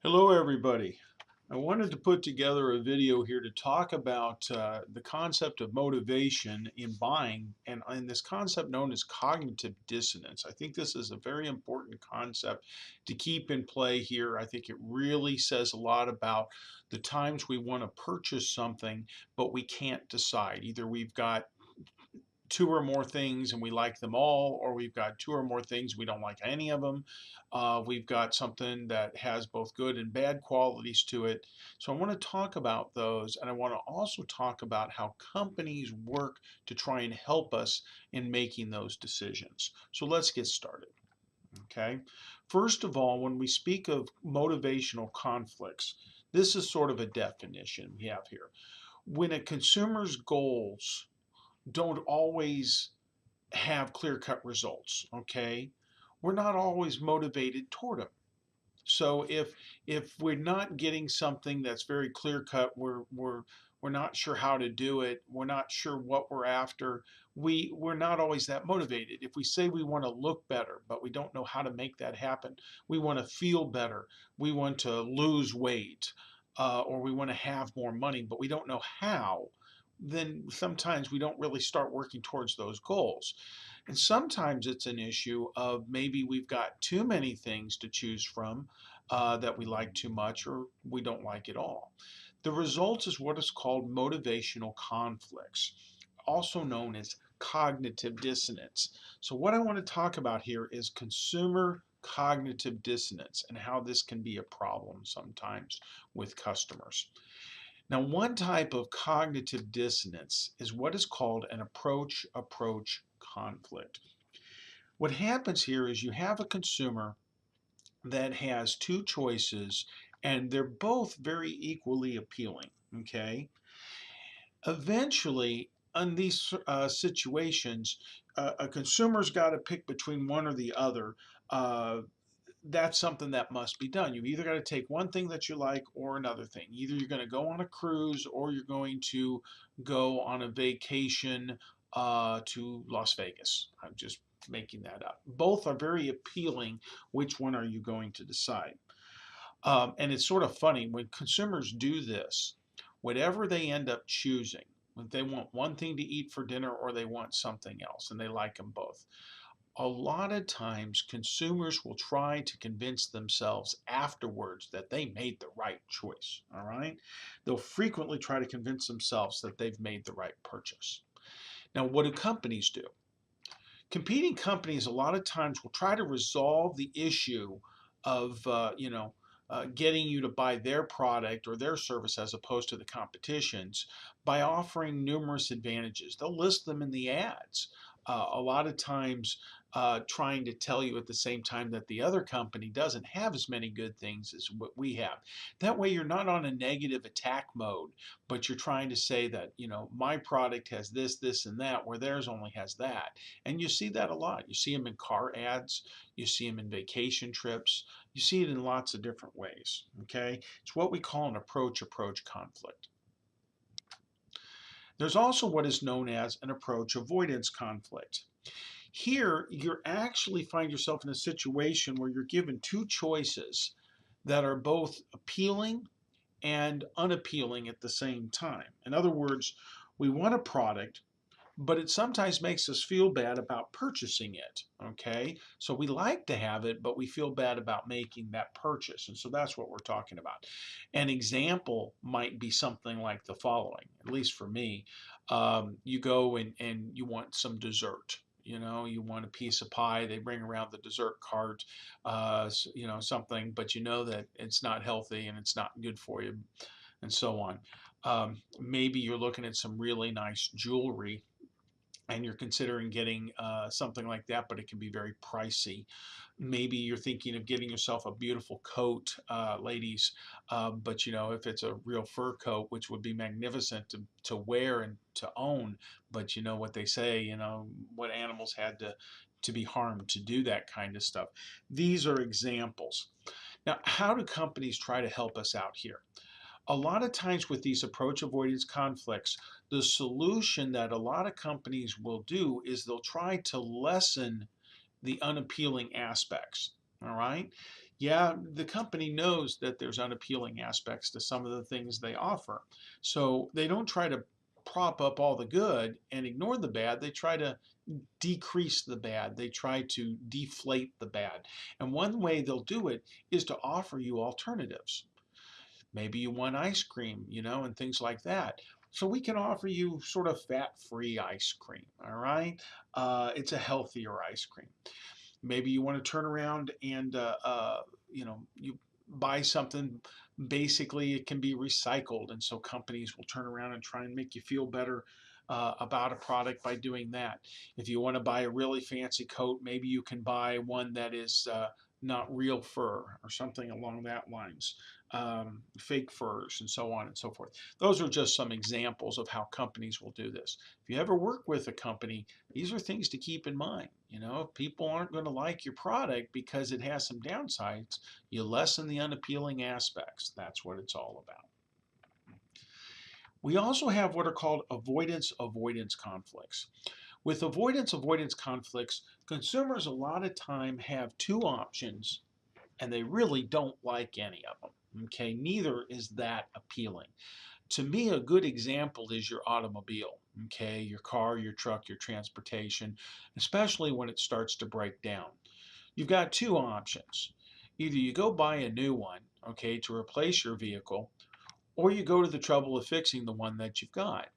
Hello everybody. I wanted to put together a video here to talk about the concept of motivation in buying and this concept known as cognitive dissonance. I think this is a very important concept to keep in play here. I think it really says a lot about the times we want to purchase something, but we can't decide. Either we've got two or more things and we like them all, or we've got two or more things we don't like any of them. We've got something that has both good and bad qualities to it. So I want to talk about those, and I want to also talk about how companies work to try and help us in making those decisions. So let's get started. Okay. First of all, when we speak of motivational conflicts, this is sort of a definition we have here. When a consumer's goals don't always have clear-cut results, okay? We're not always motivated toward them. So if we're not getting something that's very clear-cut, we're not sure how to do it, we're not sure what we're after, we're not always that motivated. If we say we want to look better, but we don't know how to make that happen, we want to feel better, we want to lose weight, or we want to have more money, but we don't know how, then sometimes we don't really start working towards those goals. And sometimes it's an issue of maybe we've got too many things to choose from that we like too much or we don't like at all. The result is what is called motivational conflicts, also known as cognitive dissonance. So, what I want to talk about here is consumer cognitive dissonance and how this can be a problem sometimes with customers. Now, one type of cognitive dissonance is what is called an approach conflict. What happens here is you have a consumer that has two choices and they're both very equally appealing, okay? Eventually, in these situations, a consumer's got to pick between one or the other. Uh, that's something that must be done. You've either got to take one thing that you like or another thing. Either you're going to go on a cruise or you're going to go on a vacation to Las Vegas. I'm just making that up. Both are very appealing. Which one are you going to decide? And it's sort of funny when consumers do this, whatever they end up choosing, if they want one thing to eat for dinner or they want something else and they like them both, a lot of times consumers will try to convince themselves afterwards that they made the right choice. All right. They'll frequently try to convince themselves that they've made the right purchase. Now, what do companies do? Competing companies a lot of times will try to resolve the issue of getting you to buy their product or their service as opposed to the competition's by offering numerous advantages. They'll list them in the ads. A lot of times, trying to tell you at the same time that the other company doesn't have as many good things as what we have. That way, you're not on a negative attack mode, but you're trying to say that, my product has this, this, and that, where theirs only has that. And you see that a lot. You see them in car ads, you see them in vacation trips, you see it in lots of different ways. Okay, it's what we call an approach conflict. There's also what is known as an approach avoidance conflict. Here, you actually find yourself in a situation where you're given two choices that are both appealing and unappealing at the same time. In other words, we want a product, but it sometimes makes us feel bad about purchasing it. Okay, so we like to have it, but we feel bad about making that purchase, and so that's what we're talking about. An example might be something like the following, at least for me. You go and you want some dessert. You want a piece of pie. They bring around the dessert cart, something, but you know that it's not healthy and it's not good for you, and so on. Maybe you're looking at some really nice jewelry and you're considering getting something like that, but it can be very pricey. Maybe you're thinking of getting yourself a beautiful coat, ladies, but if it's a real fur coat, which would be magnificent to wear and to own, but you know what they say, what animals had to be harmed to do that kind of stuff. These are examples. Now, how do companies try to help us out here? A lot of times with these approach avoidance conflicts, the solution that a lot of companies will do is they'll try to lessen the unappealing aspects. All right. Yeah, the company knows that there's unappealing aspects to some of the things they offer. So they don't try to prop up all the good and ignore the bad. They try to decrease the bad. They try to deflate the bad. And one way they'll do it is to offer you alternatives. Maybe you want ice cream, and things like that. So we can offer you sort of fat-free ice cream, all right? It's a healthier ice cream. Maybe you want to turn around and you buy something. Basically, it can be recycled, and so companies will turn around and try and make you feel better about a product by doing that. If you want to buy a really fancy coat, maybe you can buy one that is not real fur or something along that lines, fake furs and so on and so forth. Those are just some examples of how companies will do this. If you ever work with a company, these are things to keep in mind. If people aren't going to like your product because it has some downsides, you lessen the unappealing aspects. That's what it's all about. We also have what are called avoidance conflicts. With avoidance conflicts, consumers a lot of time have two options and they really don't like any of them. Okay, neither is that appealing. To me, a good example is your automobile, okay, your car, your truck, your transportation, especially when it starts to break down. You've got two options. Either you go buy a new one, okay, to replace your vehicle, or you go to the trouble of fixing the one that you've got.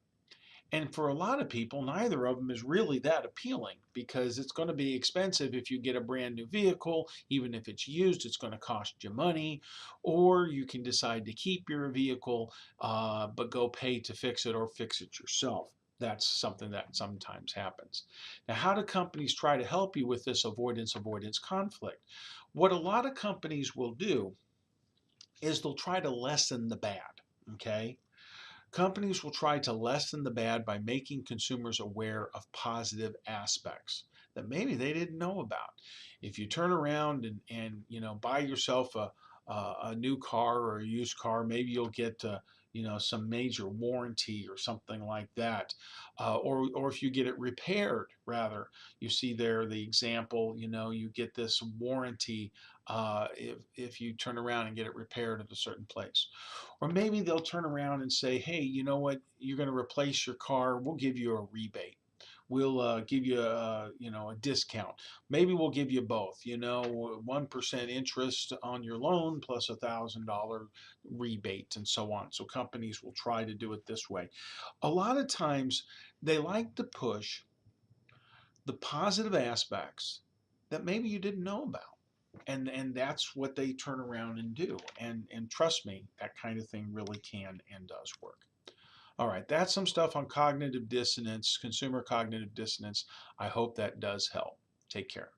And for a lot of people, neither of them is really that appealing because it's going to be expensive if you get a brand new vehicle. Even if it's used, it's going to cost you money. Or you can decide to keep your vehicle, but go pay to fix it or fix it yourself. That's something that sometimes happens. Now, how do companies try to help you with this avoidance conflict? What a lot of companies will do is they'll try to lessen the bad. Okay, companies will try to lessen the bad by making consumers aware of positive aspects that maybe they didn't know about. If you turn around and buy yourself a new car or a used car, maybe you'll get some major warranty or something like that, or if you get it repaired, rather, you see there the example. You get this warranty if you turn around and get it repaired at a certain place. Or maybe they'll turn around and say, hey, you know what? You're going to replace your car. We'll give you a rebate. We'll give you a discount. Maybe we'll give you both. 1% interest on your loan plus $1,000 rebate and so on. So companies will try to do it this way. A lot of times they like to push the positive aspects that maybe you didn't know about. And that's what they turn around and do. And trust me, that kind of thing really can and does work. All right, that's some stuff on cognitive dissonance, consumer cognitive dissonance. I hope that does help. Take care.